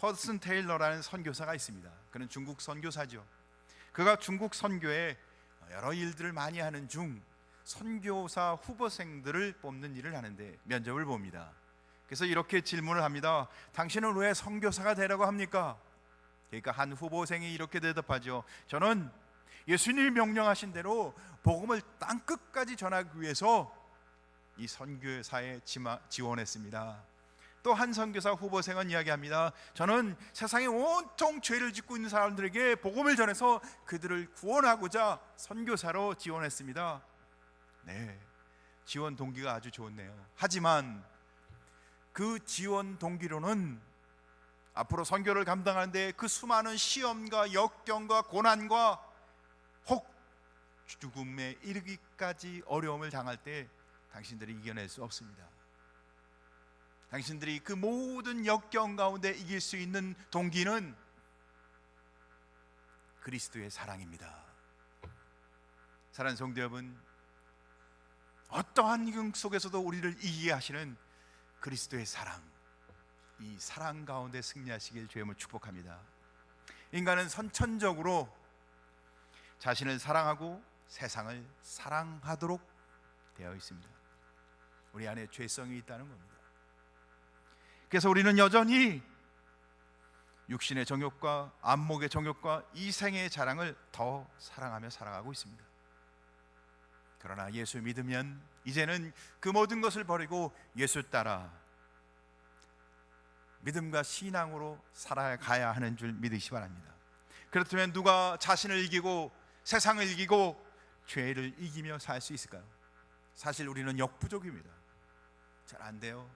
허드슨 테일러라는 선교사가 있습니다. 그는 중국 선교사죠. 그가 중국 선교에 여러 일들을 많이 하는 중 선교사 후보생들을 뽑는 일을 하는데 면접을 봅니다. 그래서 이렇게 질문을 합니다. 당신은 왜 선교사가 되라고 합니까? 그러니까 한 후보생이 이렇게 대답하죠. 저는 예수님이 명령하신 대로 복음을 땅끝까지 전하기 위해서 이 선교사에 지원했습니다. 또 한 선교사 후보생은 이야기합니다. 저는 세상에 온통 죄를 짓고 있는 사람들에게 복음을 전해서 그들을 구원하고자 선교사로 지원했습니다. 네, 지원 동기가 아주 좋네요. 하지만 그 지원 동기로는 앞으로 선교를 감당하는데 그 수많은 시험과 역경과 고난과 혹 죽음에 이르기까지 어려움을 당할 때 당신들이 이겨낼 수 없습니다. 당신들이 그 모든 역경 가운데 이길 수 있는 동기는 그리스도의 사랑입니다. 사랑하는 성도 여러분, 어떠한 이경 속에서도 우리를 이기게 하시는 그리스도의 사랑, 이 사랑 가운데 승리하시길 주의 이름으로 축복합니다. 인간은 선천적으로 자신을 사랑하고 세상을 사랑하도록 되어 있습니다. 우리 안에 죄성이 있다는 겁니다. 그래서 우리는 여전히 육신의 정욕과 안목의 정욕과 이생의 자랑을 더 사랑하며 살아가고 있습니다. 그러나 예수 믿으면 이제는 그 모든 것을 버리고 예수 따라 믿음과 신앙으로 살아가야 하는 줄 믿으시기 바랍니다. 그렇다면 누가 자신을 이기고 세상을 이기고 죄를 이기며 살 수 있을까요? 사실 우리는 역부족입니다. 잘 안 돼요.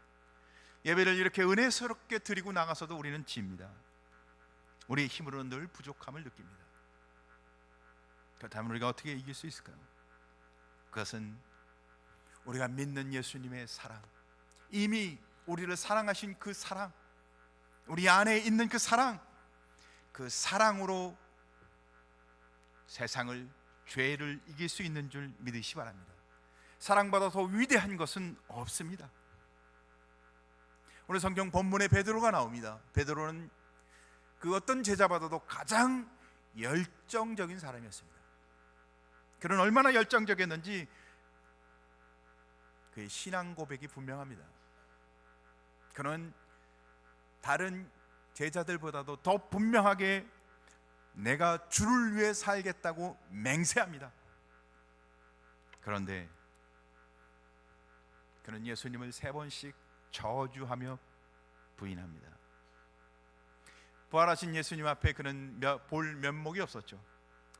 예배를 이렇게 은혜스럽게 드리고 나가서도 우리는 집니다. 우리의 힘으로는 늘 부족함을 느낍니다. 그렇다면 우리가 어떻게 이길 수 있을까요? 그것은 우리가 믿는 예수님의 사랑, 이미 우리를 사랑하신 그 사랑, 우리 안에 있는 그 사랑, 그 사랑으로 세상을, 죄를 이길 수 있는 줄 믿으시기 바랍니다. 사랑보다 더 위대한 것은 없습니다. 오늘 성경 본문에 베드로가 나옵니다. 베드로는 그 어떤 제자보다도 가장 열정적인 사람이었습니다. 그는 얼마나 열정적이었는지 그의 신앙 고백이 분명합니다. 그는 다른 제자들보다도 더 분명하게 내가 주를 위해 살겠다고 맹세합니다. 그런데 그는 예수님을 3번씩 저주하며 부인합니다. 부활하신 예수님 앞에 그는 볼 면목이 없었죠.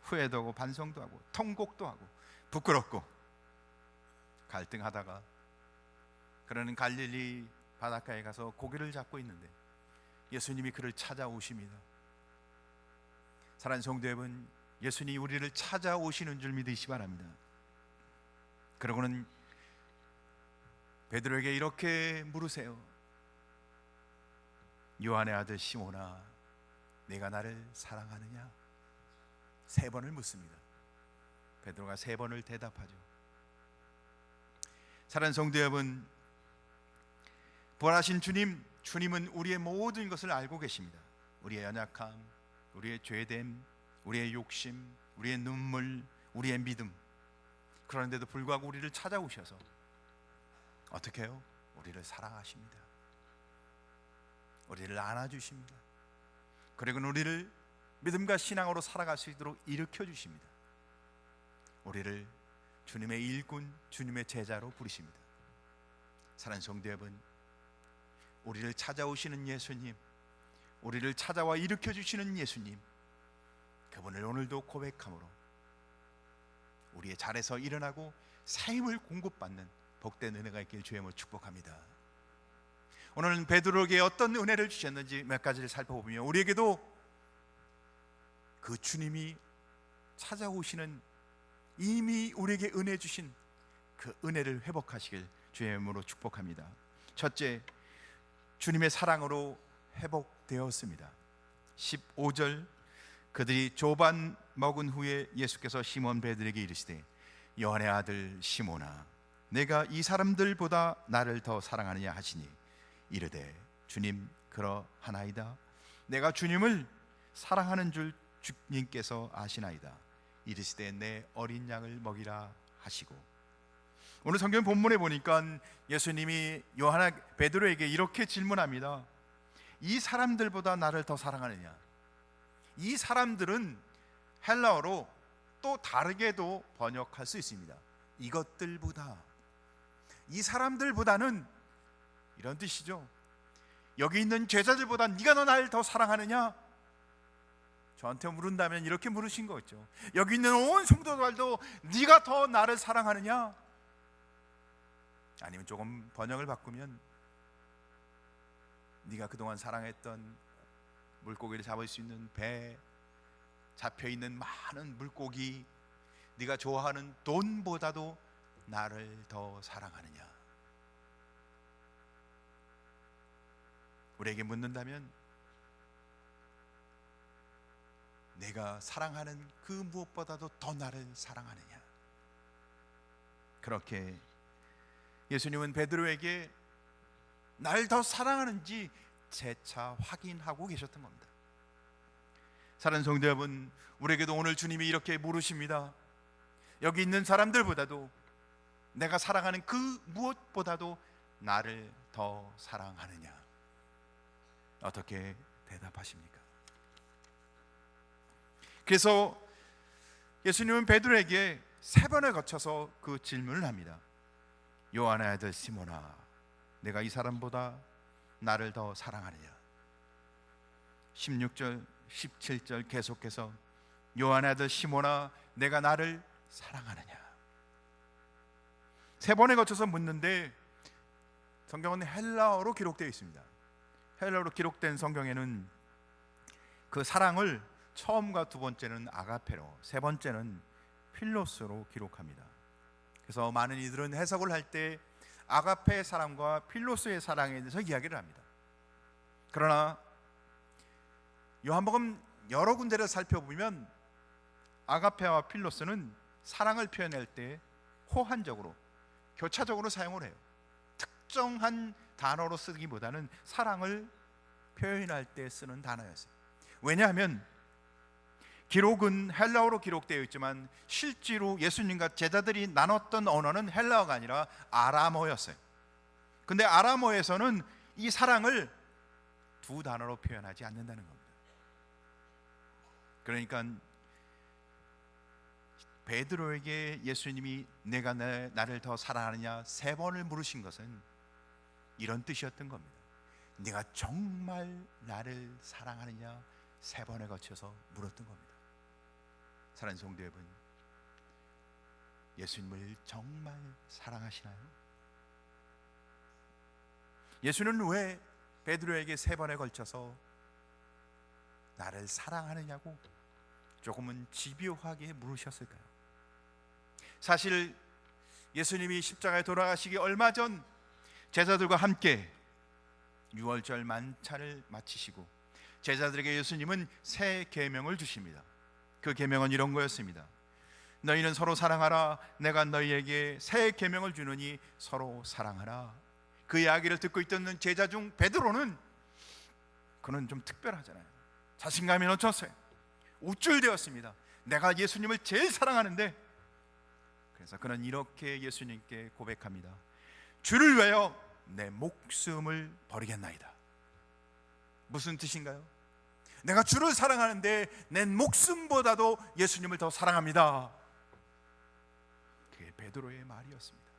후회도 하고 반성도 하고 통곡도 하고 부끄럽고 갈등하다가 그는 갈릴리 바닷가에 가서 고기를 잡고 있는데 예수님이 그를 찾아오십니다. 사랑하는 성도 여러분, 예수님이 우리를 찾아오시는 줄 믿으시기 바랍니다. 그러고는 베드로에게 이렇게 물으세요. 요한의 아들 시몬아, 내가 나를 사랑하느냐? 3번을 묻습니다. 베드로가 3번을 대답하죠. 사랑하는 성도 여러분, 부활하신 주님은 우리의 모든 것을 알고 계십니다. 우리의 연약함, 우리의 죄됨, 우리의 욕심, 우리의 눈물, 우리의 믿음. 그런데도 불구하고 우리를 찾아오셔서 어떻게 해요? 우리를 사랑하십니다. 우리를 안아주십니다. 그리고 우리를 믿음과 신앙으로 살아갈 수 있도록 일으켜 주십니다. 우리를 주님의 일꾼, 주님의 제자로 부르십니다. 사랑하는 성도 여러분, 우리를 찾아오시는 예수님, 우리를 찾아와 일으켜 주시는 예수님, 그분을 오늘도 고백함으로 우리의 자리에서 일어나고 삶을 공급받는 복된 은혜가 있길 주의 이름으로 축복합니다. 오늘은 베드로에게 어떤 은혜를 주셨는지 몇 가지를 살펴보며 우리에게도 그 주님이 찾아오시는, 이미 우리에게 은혜 주신 그 은혜를 회복하시길 주의 이름으로 축복합니다. 첫째, 주님의 사랑으로 회복되었습니다. 15절, 그들이 조반 먹은 후에 예수께서 시몬 베드로에게 이르시되 요한의 아들 시몬아, 내가 이 사람들보다 나를 더 사랑하느냐 하시니 이르되 주님 그러하나이다. 내가 주님을 사랑하는 줄 주님께서 아시나이다. 이르시되 내 어린 양을 먹이라 하시고. 오늘 성경 본문에 보니까 예수님이 베드로에게 이렇게 질문합니다. 이 사람들보다 나를 더 사랑하느냐? 이 사람들은 헬라어로 또 다르게도 번역할 수 있습니다. 이것들보다, 이 사람들보다는 이런 뜻이죠. 여기 있는 제자들보다 네가 나를 더 사랑하느냐? 저한테 물은다면 이렇게 물으신 거죠. 여기 있는 온 성도들도 네가 더 나를 사랑하느냐? 아니면 조금 번역을 바꾸면 네가 그동안 사랑했던 물고기를 잡을 수 있는 배, 잡혀있는 많은 물고기, 네가 좋아하는 돈보다도 나를 더 사랑하느냐? 우리에게 묻는다면 내가 사랑하는 그 무엇보다도 더 나를 사랑하느냐? 그렇게 예수님은 베드로에게 날 더 사랑하는지 재차 확인하고 계셨던 겁니다. 사랑하는 성도 여러분, 우리에게도 오늘 주님이 이렇게 물으십니다. 여기 있는 사람들보다도 내가 사랑하는 그 무엇보다도 나를 더 사랑하느냐? 어떻게 대답하십니까? 그래서 예수님은 베드로에게 3번에 거쳐서 그 질문을 합니다. 요한의 아들 시몬아, 내가 이 사람보다 나를 더 사랑하느냐? 16절, 17절 계속해서 요한의 아들 시몬아, 내가 나를 사랑하느냐? 3번에 거쳐서 묻는데 성경은 헬라어로 기록되어 있습니다. 헬라어로 기록된 성경에는 그 사랑을 처음과 두 번째는 아가페로, 세 번째는 필로스로 기록합니다. 그래서 많은 이들은 해석을 할 때 아가페의 사랑과 필로스의 사랑에 대해서 이야기를 합니다. 그러나 요한복음 여러 군데를 살펴보면 아가페와 필로스는 사랑을 표현할 때 호환적으로, 교차적으로 사용을 해요. 특정한 단어로 쓰기보다는 사랑을 표현할 때 쓰는 단어였어요. 왜냐하면 기록은 헬라어로 기록되어 있지만 실제로 예수님과 제자들이 나눴던 언어는 헬라어가 아니라 아람어였어요. 근데 아람어에서는 이 사랑을 두 단어로 표현하지 않는다는 겁니다. 그러니까 베드로에게 예수님이 내가 나를 더 사랑하느냐 3번을 물으신 것은 이런 뜻이었던 겁니다. 네가 정말 나를 사랑하느냐 3번에 거쳐서 물었던 겁니다. 사랑하는 성도 여러분, 예수님을 정말 사랑하시나요? 예수는 왜 베드로에게 3번에 걸쳐서 나를 사랑하느냐고 조금은 집요하게 물으셨을까요? 사실 예수님이 십자가에 돌아가시기 얼마 전 제자들과 함께 유월절 만찬을 마치시고 제자들에게 예수님은 새 계명을 주십니다. 그 계명은 이런 거였습니다. 너희는 서로 사랑하라. 내가 너희에게 새 계명을 주느니 서로 사랑하라. 그 이야기를 듣고 있던 제자 중 베드로는, 그는 좀 특별하잖아요. 자신감이 넘쳤어요. 우쭐대었습니다. 내가 예수님을 제일 사랑하는데. 그래서 그는 이렇게 예수님께 고백합니다. 주를 위하여 내 목숨을 버리겠나이다. 무슨 뜻인가요? 내가 주를 사랑하는데 내 목숨보다도 예수님을 더 사랑합니다. 그게 베드로의 말이었습니다.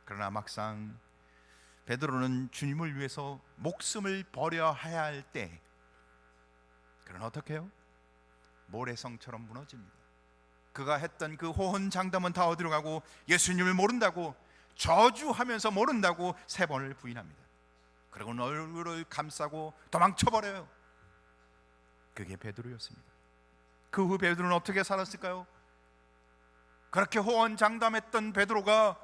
그러나 막상 베드로는 주님을 위해서 목숨을 버려야 할 때 그는 어떻게 해요? 모래성처럼 무너집니다. 그가 했던 그 호언장담은 다 어디로 가고 예수님을 모른다고, 저주하면서 모른다고 3번을 부인합니다. 그리고 얼굴을 감싸고 도망쳐버려요. 그게 베드로였습니다. 그 후 베드로는 어떻게 살았을까요? 그렇게 호언장담했던 베드로가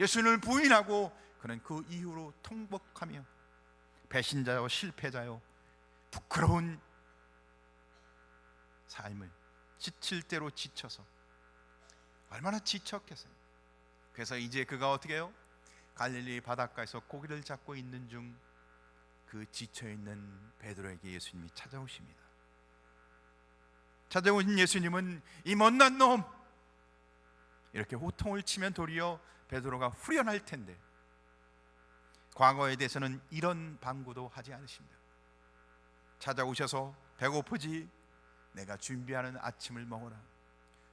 예수님을 부인하고 그는 그 이후로 통곡하며 배신자요 실패자요 부끄러운 삶을 지칠 대로 지쳐서 얼마나 지쳤겠어요. 그래서 이제 그가 어떻게 해요? 갈릴리 바닷가에서 고기를 잡고 있는 중 그 지쳐있는 베드로에게 예수님이 찾아오십니다. 찾아오신 예수님은 이 못난 놈, 이렇게 호통을 치면 도리어 베드로가 후련할 텐데 과거에 대해서는 이런 방구도 하지 않으십니다. 찾아오셔서 배고프지? 내가 준비하는 아침을 먹어라.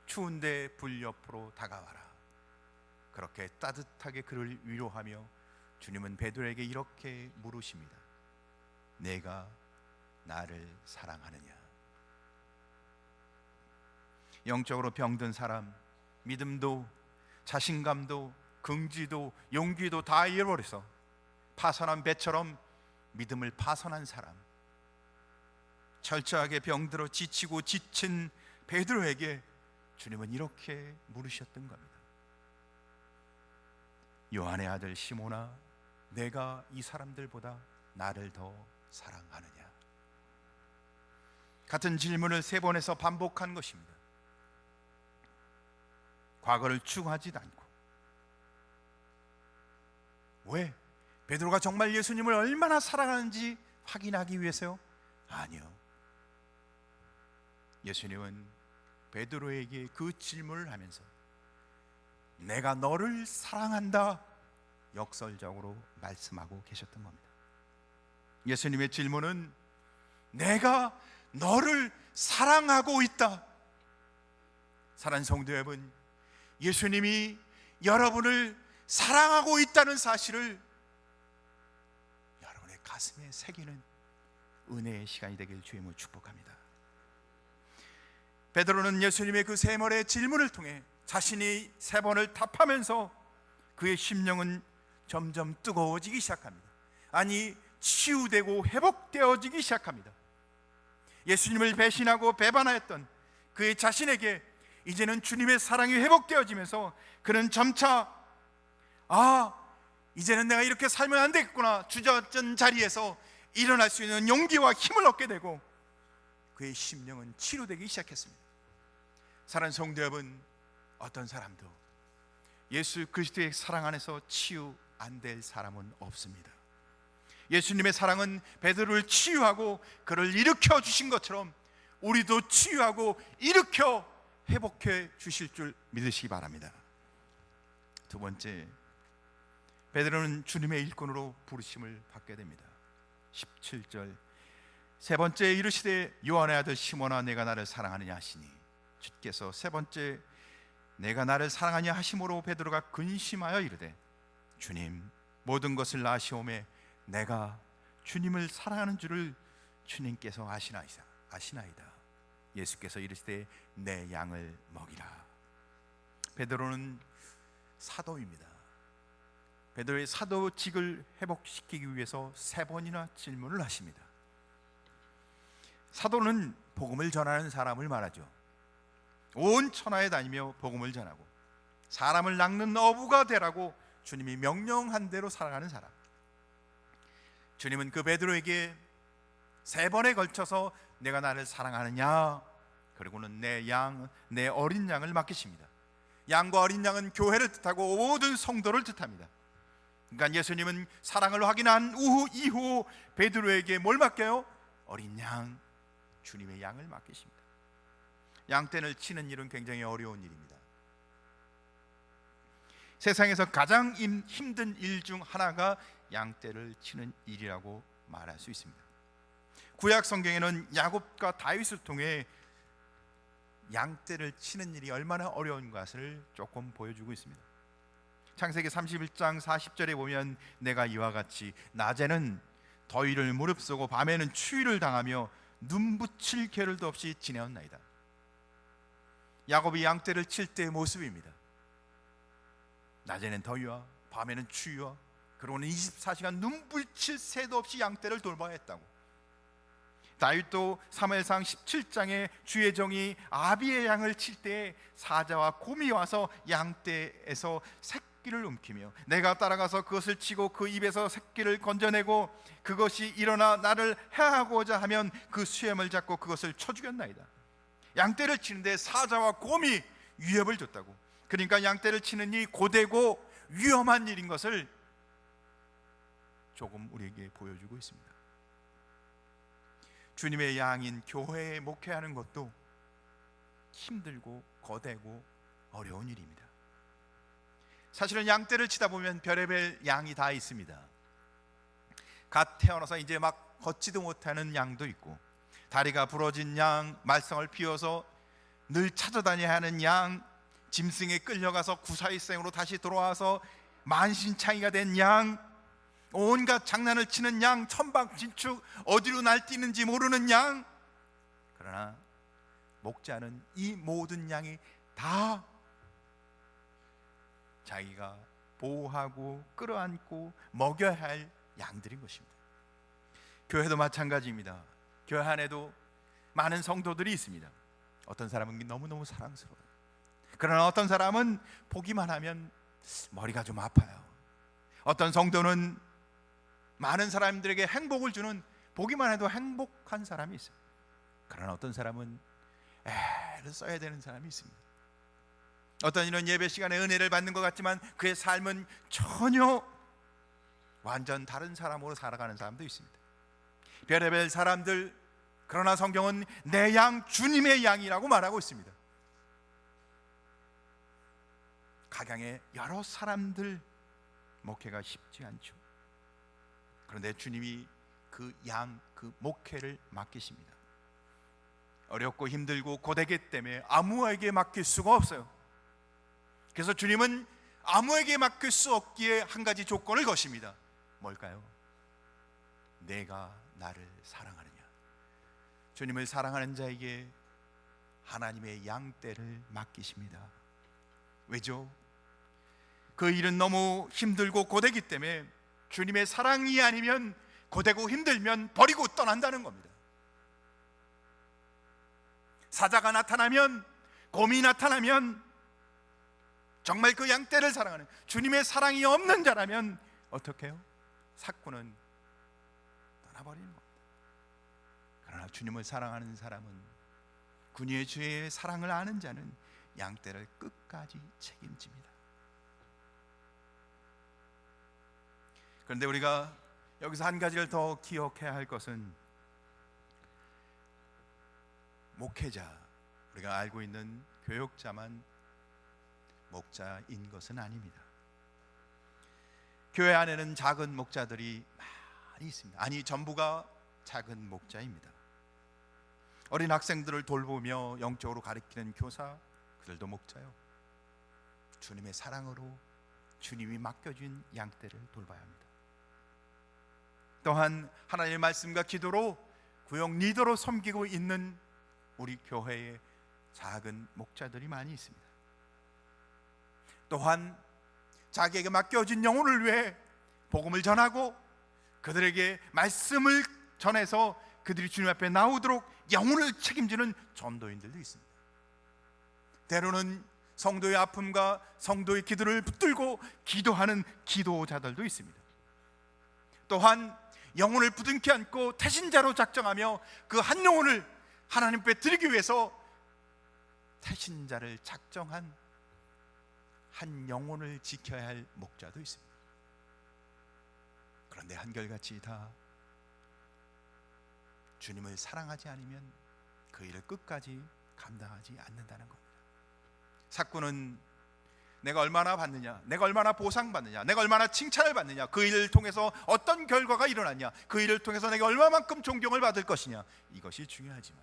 추운데 불 옆으로 다가와라. 그렇게 따뜻하게 그를 위로하며 주님은 베드로에게 이렇게 물으십니다. 내가 나를 사랑하느냐? 영적으로 병든 사람, 믿음도 자신감도 긍지도 용기도 다 잃어버려서 파선한 배처럼 믿음을 파선한 사람, 철저하게 병들어 지치고 지친 베드로에게 주님은 이렇게 물으셨던 겁니다. 요한의 아들 시몬아, 내가 이 사람들보다 나를 더 사랑하느냐? 같은 질문을 3번에서 반복한 것입니다. 과거를 추구하지도 않고. 왜? 베드로가 정말 예수님을 얼마나 사랑하는지 확인하기 위해서요? 아니요. 예수님은 베드로에게 그 질문을 하면서 내가 너를 사랑한다 역설적으로 말씀하고 계셨던 겁니다. 예수님의 질문은 내가 너를 사랑하고 있다. 사랑하는 성도 여러분, 예수님이 여러분을 사랑하고 있다는 사실을 여러분의 가슴에 새기는 은혜의 시간이 되길 주임으로 축복합니다. 베드로는 예수님의 그 3번의 질문을 통해 자신이 3번을 답하면서 그의 심령은 점점 뜨거워지기 시작합니다. 아니, 치유되고 회복되어지기 시작합니다. 예수님을 배신하고 배반하였던 그의 자신에게 이제는 주님의 사랑이 회복되어지면서 그는 점차 이제는 내가 이렇게 살면 안 되겠구나 주저앉은 자리에서 일어날 수 있는 용기와 힘을 얻게 되고 그의 심령은 치료되기 시작했습니다. 사랑하는 성도 여러분, 어떤 사람도 예수 그리스도의 사랑 안에서 치유 안 될 사람은 없습니다. 예수님의 사랑은 베드로를 치유하고 그를 일으켜 주신 것처럼 우리도 치유하고 일으켜 회복해 주실 줄 믿으시기 바랍니다. 2번째, 베드로는 주님의 일꾼으로 부르심을 받게 됩니다. 17절, 3번째 이르시되 요한의 아들 시몬아 내가 나를 사랑하느냐 하시니 주께서 3번째 내가 나를 사랑하냐 하심으로 베드로가 근심하여 이르되 주님 모든 것을 아시오매 내가 주님을 사랑하는 줄을 주님께서 아시나이다. 예수께서 이르시되 내 양을 먹이라. 베드로는 사도입니다. 베드로의 사도직을 회복시키기 위해서 3번이나 질문을 하십니다. 사도는 복음을 전하는 사람을 말하죠. 온 천하에 다니며 복음을 전하고 사람을 낚는 어부가 되라고 주님이 명령한 대로 살아가는 사람. 주님은 그 베드로에게 3번에 걸쳐서 내가 나를 사랑하느냐, 그리고는 내 어린 양을 맡기십니다. 양과 어린 양은 교회를 뜻하고 모든 성도를 뜻합니다. 그러니까 예수님은 사랑을 확인한 이후 베드로에게 뭘 맡겨요? 어린 양, 주님의 양을 맡기십니다. 양떼를 치는 일은 굉장히 어려운 일입니다. 세상에서 가장 힘든 일 중 하나가 양떼를 치는 일이라고 말할 수 있습니다. 구약 성경에는 야곱과 다윗을 통해 양떼를 치는 일이 얼마나 어려운 것을 조금 보여주고 있습니다. 창세기 31장 40절에 보면 내가 이와 같이 낮에는 더위를 무릅쓰고 밤에는 추위를 당하며 눈 붙일 겨를도 없이 지내었나이다. 야곱이 양떼를 칠 때의 모습입니다. 낮에는 더위와 밤에는 추위와 그러고는 24시간 눈 붙일 새도 없이 양떼를 돌봐야 했다고. 다윗도 사무엘상 17장에 주의 종이 아비의 양을 칠 때 사자와 곰이 와서 양떼에서 새끼를 움키며 내가 따라가서 그것을 치고 그 입에서 새끼를 건져내고 그것이 일어나 나를 해하고자 하면 그 수염을 잡고 그것을 쳐 죽였나이다. 양떼를 치는데 사자와 곰이 위협을 줬다고. 그러니까 양떼를 치는 일이 고되고 위험한 일인 것을 조금 우리에게 보여주고 있습니다. 주님의 양인 교회에 목회하는 것도 힘들고 거대고 어려운 일입니다. 사실은 양떼를 치다 보면 별의별 양이 다 있습니다. 갓 태어나서 이제 막 걷지도 못하는 양도 있고, 다리가 부러진 양, 말썽을 피워서 늘 찾아다녀야 하는 양, 짐승에 끌려가서 구사일생으로 다시 돌아와서 만신창이가 된 양, 온갖 장난을 치는 양, 천방진축 어디로 날뛰는지 모르는 양. 그러나 목자는 이 모든 양이 다 자기가 보호하고 끌어안고 먹여야 할 양들인 것입니다. 교회도 마찬가지입니다. 교회 안에도 많은 성도들이 있습니다. 어떤 사람은 너무너무 사랑스러워요. 그러나 어떤 사람은 보기만 하면 머리가 좀 아파요. 어떤 성도는 많은 사람들에게 행복을 주는, 보기만 해도 행복한 사람이 있어요. 그러나 어떤 사람은 애를 써야 되는 사람이 있습니다. 어떤 이는 예배 시간에 은혜를 받는 것 같지만 그의 삶은 전혀 완전 다른 사람으로 살아가는 사람도 있습니다. 별의별 사람들, 그러나 성경은 내 양, 주님의 양이라고 말하고 있습니다. 각양의 여러 사람들 목회가 쉽지 않죠. 그런데 주님이 그 양, 그 목회를 맡기십니다. 어렵고 힘들고 고되기 때문에 아무에게 맡길 수가 없어요. 그래서 주님은 아무에게 맡길 수 없기에 한 가지 조건을 거십니다. 뭘까요? 내가 나를 사랑하느냐. 주님을 사랑하는 자에게 하나님의 양떼를 맡기십니다. 왜죠? 그 일은 너무 힘들고 고되기 때문에 주님의 사랑이 아니면, 고되고 힘들면 버리고 떠난다는 겁니다. 사자가 나타나면, 곰이 나타나면 정말 그 양떼를 사랑하는, 주님의 사랑이 없는 자라면 어떻게 해요? 삭구는 떠나버리는 겁니다. 그러나 주님을 사랑하는 사람은, 군의의 주의 사랑을 아는 자는 양떼를 끝까지 책임집니다. 그런데 우리가 여기서 한 가지를 더 기억해야 할 것은, 목회자, 우리가 알고 있는 교역자만 목자인 것은 아닙니다. 교회 안에는 작은 목자들이 많이 있습니다. 아니, 전부가 작은 목자입니다. 어린 학생들을 돌보며 영적으로 가르치는 교사, 그들도 목자요. 주님의 사랑으로 주님이 맡겨준 양떼를 돌봐야 합니다. 또한 하나님의 말씀과 기도로 구역 리더로 섬기고 있는 우리 교회에 작은 목자들이 많이 있습니다. 또한 자기에게 맡겨진 영혼을 위해 복음을 전하고 그들에게 말씀을 전해서 그들이 주님 앞에 나오도록 영혼을 책임지는 전도인들도 있습니다. 때로는 성도의 아픔과 성도의 기도를 붙들고 기도하는 기도자들도 있습니다. 또한 영혼을 부둥켜 안고 태신자로 작정하며 그 한 영혼을 하나님께 드리기 위해서 태신자를 작정한 한 영혼을 지켜야 할 목자도 있습니다. 그런데 한결같이 다 주님을 사랑하지 않으면 그 일을 끝까지 감당하지 않는다는 겁니다. 삭구는 내가 얼마나 받느냐, 내가 얼마나 보상받느냐, 내가 얼마나 칭찬을 받느냐, 그 일을 통해서 어떤 결과가 일어나냐, 그 일을 통해서 내가 얼마만큼 존경을 받을 것이냐, 이것이 중요하지만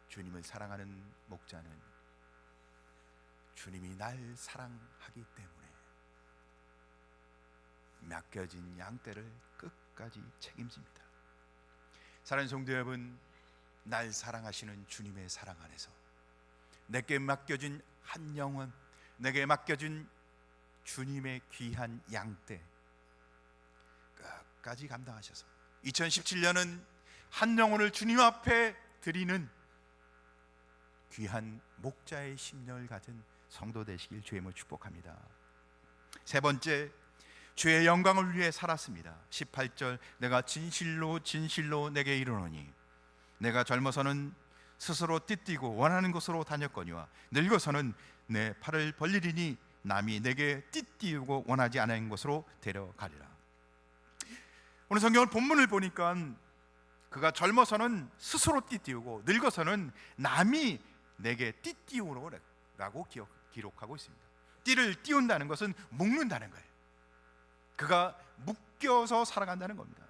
주님을 사랑하는 목자는 주님이 날 사랑하기 때문에 맡겨진 양떼를 끝까지 책임집니다. 사랑하는 성도 여러분, 날 사랑하시는 주님의 사랑 안에서 내게 맡겨진 한 영혼, 내게 맡겨진 주님의 귀한 양떼 끝까지 감당하셔서 2017년은 한 영혼을 주님 앞에 드리는 귀한 목자의 심령을 가진 성도 되시길 주의 축복합니다. 세 번째, 주의 영광을 위해 살았습니다. 18절, 내가 진실로 진실로 내게 이르노니 내가 젊어서는 스스로 띠뛰고 원하는 곳으로 다녔거니와 늙어서는 내 팔을 벌리리니 남이 내게 띠띠우고 원하지 않은 곳으로 데려가리라. 오늘 성경을 본문을 보니까 그가 젊어서는 스스로 띠띠우고 늙어서는 남이 내게 띠띠우라고 기록하고 있습니다. 띠를 띄운다는 것은 묶는다는 거예요. 그가 묶여서 살아간다는 겁니다.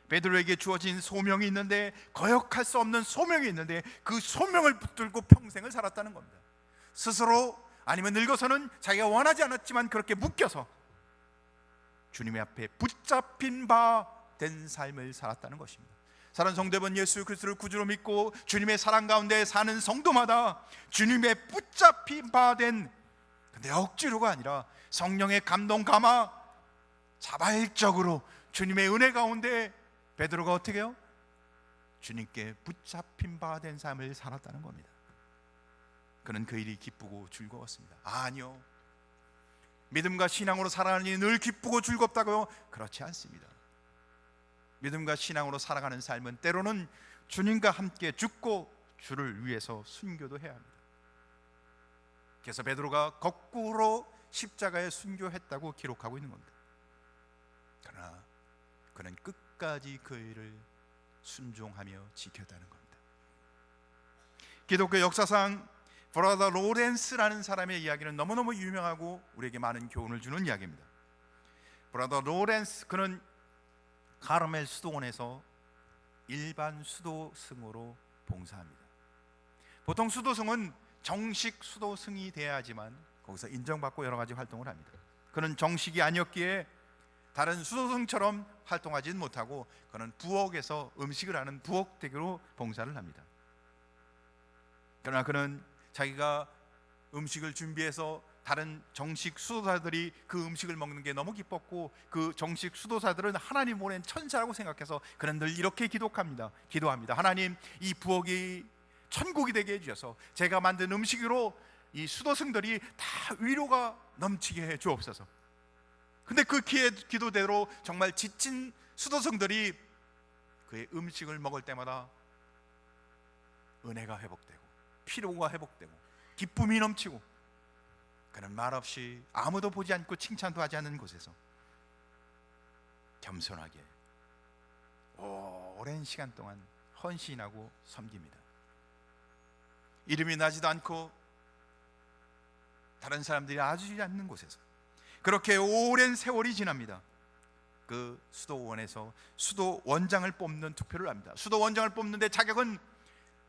베드로에게 주어진 소명이 있는데, 거역할 수 없는 소명이 있는데, 그 소명을 붙들고 평생을 살았다는 겁니다. 스스로, 아니면 늙어서는 자기가 원하지 않았지만 그렇게 묶여서 주님의 앞에 붙잡힌 바 된 삶을 살았다는 것입니다. 사랑하는 성도 여러분, 예수 그리스도를 구주로 믿고 주님의 사랑 가운데 사는 성도마다 주님의 붙잡힌 바 된, 근데 억지로가 아니라 성령의 감동 감화 자발적으로 주님의 은혜 가운데 베드로가 어떻게 해요? 주님께 붙잡힌 바 된 삶을 살았다는 겁니다. 그는 그 일이 기쁘고 즐거웠습니다. 아니요, 믿음과 신앙으로 살아가는 일이 늘 기쁘고 즐겁다고요? 그렇지 않습니다. 믿음과 신앙으로 살아가는 삶은 때로는 주님과 함께 죽고 주를 위해서 순교도 해야 합니다. 그래서 베드로가 거꾸로 십자가에 순교했다고 기록하고 있는 겁니다. 그러나 그는 끝까지 그 일을 순종하며 지켰다는 겁니다. 기독교 역사상 브라더 로렌스라는 사람의 이야기는 너무너무 유명하고 우리에게 많은 교훈을 주는 이야기입니다. 브라더 로렌스, 그는 카르멜 수도원에서 일반 수도승으로 봉사합니다. 보통 수도승은 정식 수도승이 돼야지만 거기서 인정받고 여러 가지 활동을 합니다. 그는 정식이 아니었기에 다른 수도승처럼 활동하지는 못하고 그는 부엌에서 음식을 하는 부엌대교로 봉사를 합니다. 그러나 그는 자기가 음식을 준비해서 다른 정식 수도사들이 그 음식을 먹는 게 너무 기뻤고, 그 정식 수도사들은 하나님 보낸 천사라고 생각해서 그는 늘 이렇게 기도합니다. 하나님, 이 부엌이 천국이 되게 해주셔서 제가 만든 음식으로 이 수도승들이 다 위로가 넘치게 해 주옵소서. 근데 그 기도대로 정말 지친 수도승들이 그의 음식을 먹을 때마다 은혜가 회복되고 피로가 회복되고 기쁨이 넘치고, 그는 말없이 아무도 보지 않고 칭찬도 하지 않는 곳에서 겸손하게 오랜 시간 동안 헌신하고 섬깁니다. 이름이 나지도 않고 다른 사람들이 알아주지 않는 곳에서 그렇게 오랜 세월이 지납니다. 그 수도원에서 수도원장을 뽑는 투표를 합니다. 수도원장을 뽑는데 자격은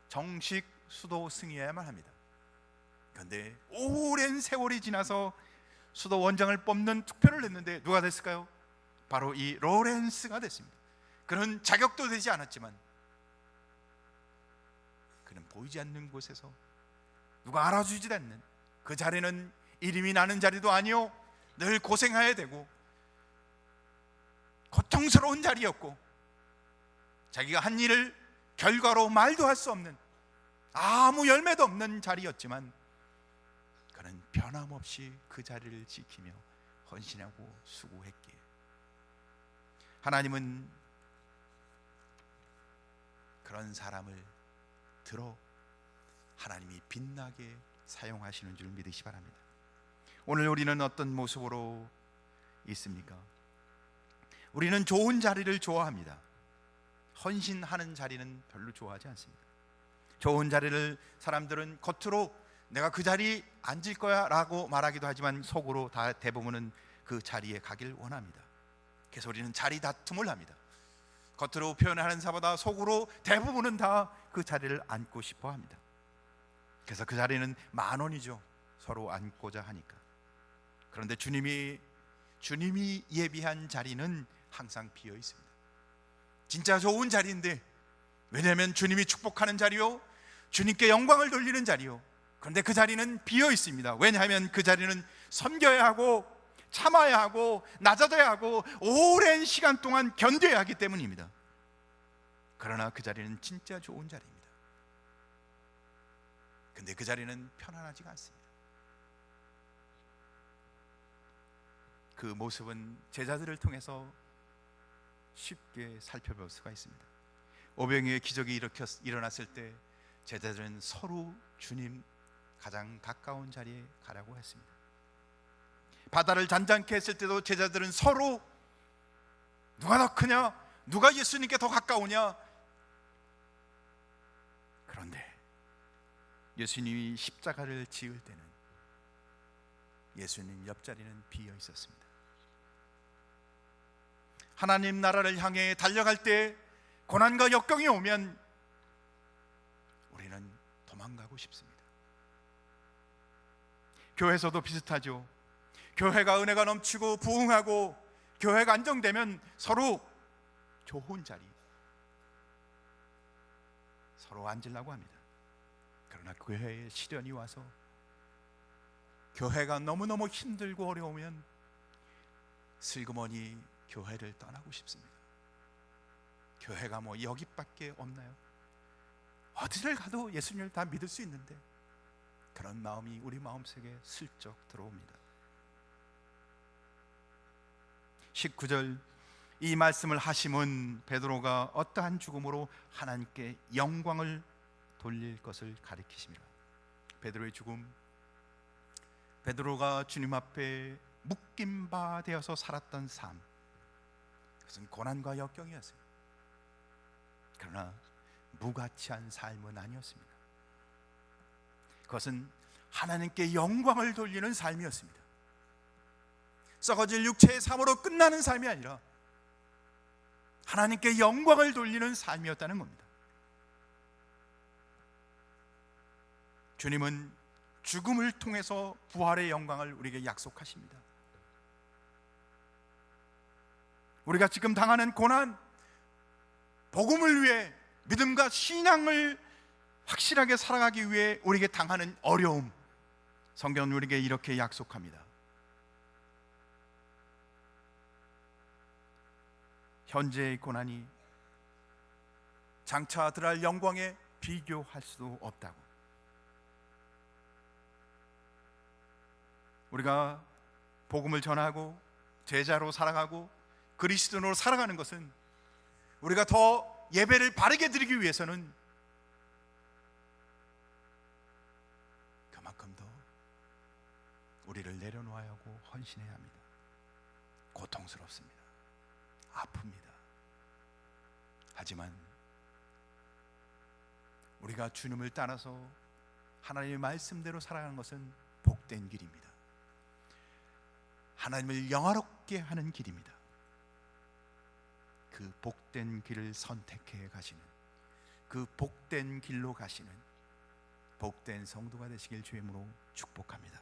정식 수도승이어야만 합니다. 그런데 오랜 세월이 지나서 수도원장을 뽑는 투표를 했는데 누가 됐을까요? 바로 이 로렌스가 됐습니다. 그는 자격도 되지 않았지만 그는 보이지 않는 곳에서 누가 알아주지 않는 그 자리는 이름이 나는 자리도 아니요, 늘 고생해야 되고 고통스러운 자리였고, 자기가 한 일을 결과로 말도 할 수 없는 아무 열매도 없는 자리였지만 그는 변함없이 그 자리를 지키며 헌신하고 수고했기에 하나님은 그런 사람을 들어 하나님이 빛나게 사용하시는 줄 믿으시 바랍니다. 오늘 우리는 어떤 모습으로 있습니까? 우리는 좋은 자리를 좋아합니다. 헌신하는 자리는 별로 좋아하지 않습니다. 좋은 자리를 사람들은 겉으로 내가 그 자리에 앉을 거야 라고 말하기도 하지만 속으로 다 대부분은 그 자리에 가길 원합니다. 그래서 우리는 자리 다툼을 합니다. 겉으로 표현하는 사보다 속으로 대부분은 다 그 자리를 앉고 싶어 합니다. 그래서 그 자리는 만원이죠. 서로 앉고자 하니까. 그런데 주님이 예비한 자리는 항상 비어 있습니다. 진짜 좋은 자리인데, 왜냐하면 주님이 축복하는 자리요, 주님께 영광을 돌리는 자리요, 그런데 그 자리는 비어 있습니다. 왜냐하면 그 자리는 섬겨야 하고 참아야 하고 낮아져야 하고 오랜 시간 동안 견뎌야 하기 때문입니다. 그러나 그 자리는 진짜 좋은 자리입니다. 근데 그 자리는 편안하지가 않습니다. 그 모습은 제자들을 통해서 쉽게 살펴볼 수가 있습니다. 오병이어의 기적이 일어났을 때 제자들은 서로 주님 가장 가까운 자리에 가라고 했습니다. 바다를 잔잔케 했을 때도 제자들은 서로 누가 더 크냐, 누가 예수님께 더 가까우냐, 예수님이 십자가를 지을 때는 예수님 옆자리는 비어 있었습니다. 하나님 나라를 향해 달려갈 때 고난과 역경이 오면 우리는 도망가고 싶습니다. 교회에서도 비슷하죠. 교회가 은혜가 넘치고 부흥하고 교회가 안정되면 서로 좋은 자리, 서로 앉으려고 합니다. 그러나 교회에 시련이 와서 교회가 너무너무 힘들고 어려우면 슬그머니 교회를 떠나고 싶습니다. 교회가 뭐 여기밖에 없나요? 어디를 가도 예수님을 다 믿을 수 있는데, 그런 마음이 우리 마음속에 슬쩍 들어옵니다. 19절, 이 말씀을 하심은 베드로가 어떠한 죽음으로 하나님께 영광을 돌릴 것을 가리키십니다. 베드로의 죽음, 베드로가 주님 앞에 묶임 바 되어서 살았던 삶, 그것은 고난과 역경이었습니다. 그러나 무가치한 삶은 아니었습니다. 그것은 하나님께 영광을 돌리는 삶이었습니다. 썩어질 육체의 삶으로 끝나는 삶이 아니라 하나님께 영광을 돌리는 삶이었다는 겁니다. 주님은 죽음을 통해서 부활의 영광을 우리에게 약속하십니다. 우리가 지금 당하는 고난, 복음을 위해, 믿음과 신앙을 확실하게 살아가기 위해 우리에게 당하는 어려움, 성경은 우리에게 이렇게 약속합니다. 현재의 고난이 장차 들어갈 영광에 비교할 수도 없다고. 우리가 복음을 전하고 제자로 살아가고 그리스도인으로 살아가는 것은 우리가 더 예배를 바르게 드리기 위해서는 그만큼 더 우리를 내려놓아야 하고 헌신해야 합니다. 고통스럽습니다. 아픕니다. 하지만 우리가 주님을 따라서 하나님의 말씀대로 살아가는 것은 복된 길입니다. 하나님을 영화롭게 하는 길입니다. 그 복된 길을 선택해 가시는, 그 복된 길로 가시는 복된 성도가 되시길 주의 이름으로 축복합니다.